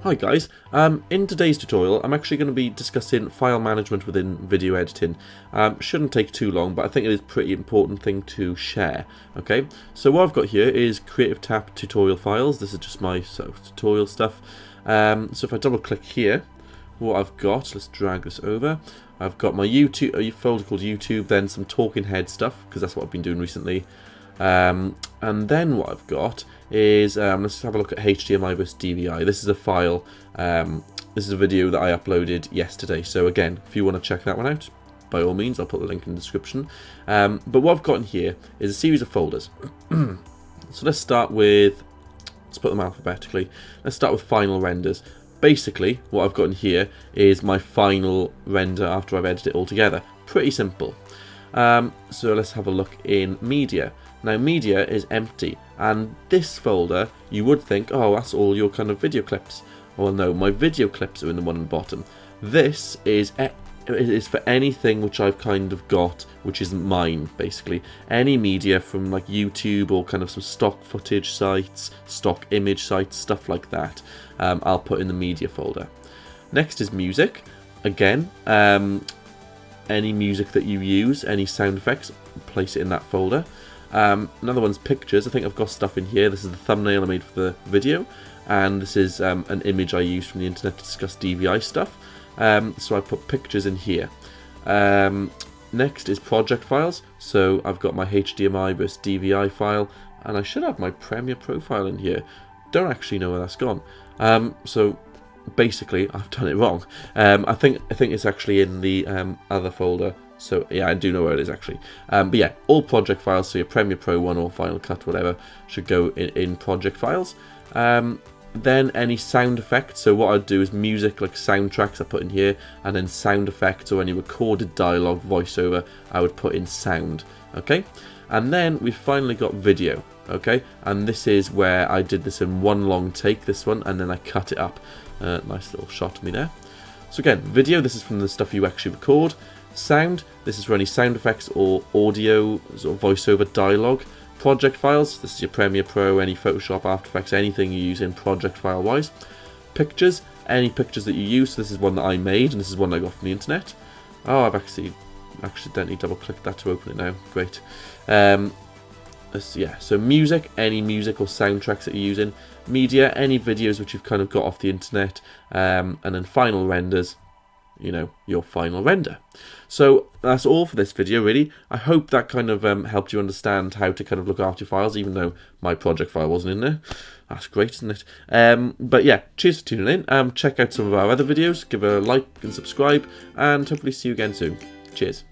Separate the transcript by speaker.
Speaker 1: Hi guys, in today's tutorial I'm actually going to be discussing file management within video editing. Shouldn't take too long, but I think it is a pretty important thing to share. Okay, so what I've got here is Creative Tap tutorial files. This is just my tutorial stuff. So if I double click here, what I've got, let's drag this over. I've got my YouTube, a folder called YouTube, then some talking head stuff, because that's what I've been doing recently. And then what I've got is, let's have a look at HDMI versus DVI. This is a file, this is a video that I uploaded yesterday. So again, if you want to check that one out, by all means, I'll put the link in the description. But what I've got in here is a series of folders. So let's start with, let's put them alphabetically. Let's start with final renders. Basically, what I've got in here is my final render after I've edited it all together. Pretty simple. So let's have a look in media. Now media is empty, and this folder you would think, oh, that's all your kind of video clips. Well, no, my video clips are in the one on the bottom. This is for anything which I've kind of got which isn't mine, basically. Any media from like YouTube or kind of some stock footage sites, stock image sites, stuff like that, I'll put in the media folder. Next is music. Again, any music that you use, any sound effects, place it in that folder. Another one's pictures. I think I've got stuff in here. This is the thumbnail I made for the video, and this is an image I used from the internet to discuss DVI stuff. So I put pictures in here. Next is project files. So I've got my HDMI versus DVI file, and I should have my Premiere Pro file in here. Don't actually know where that's gone. So basically, I've done it wrong. I think it's actually in the other folder. So yeah, I do know where it is actually. But yeah, all project files, so your Premiere Pro one or Final Cut, whatever, should go in project files. Then any sound effects. So what I'd do is music, like soundtracks, I put in here, and then sound effects or any recorded dialogue, voiceover, I would put in sound. Okay, and then we've finally got video. Okay, and this is where I did this in one long take, this one, and then I cut it up. Nice little shot of me there. So again, video, this is from the stuff you actually record. Sound, this is for any sound effects or audio, sort of voiceover dialogue. Project files, this is your Premiere Pro, any Photoshop, After Effects, anything you use in project file wise. Pictures, any pictures that you use. So this is one that I made, and this is one I got from the internet. Oh, I've accidentally double clicked that to open it now. Great. Yeah, so music, any music or soundtracks that you're using. Media, any videos which you've kind of got off the internet. And then final renders, you know, your final render. So that's all for this video, really. I hope that kind of helped you understand how to kind of look after your files, even though my project file wasn't in there. That's great, isn't it? But yeah, cheers for tuning in. Check out some of our other videos, give a like and subscribe, and hopefully see you again soon. Cheers.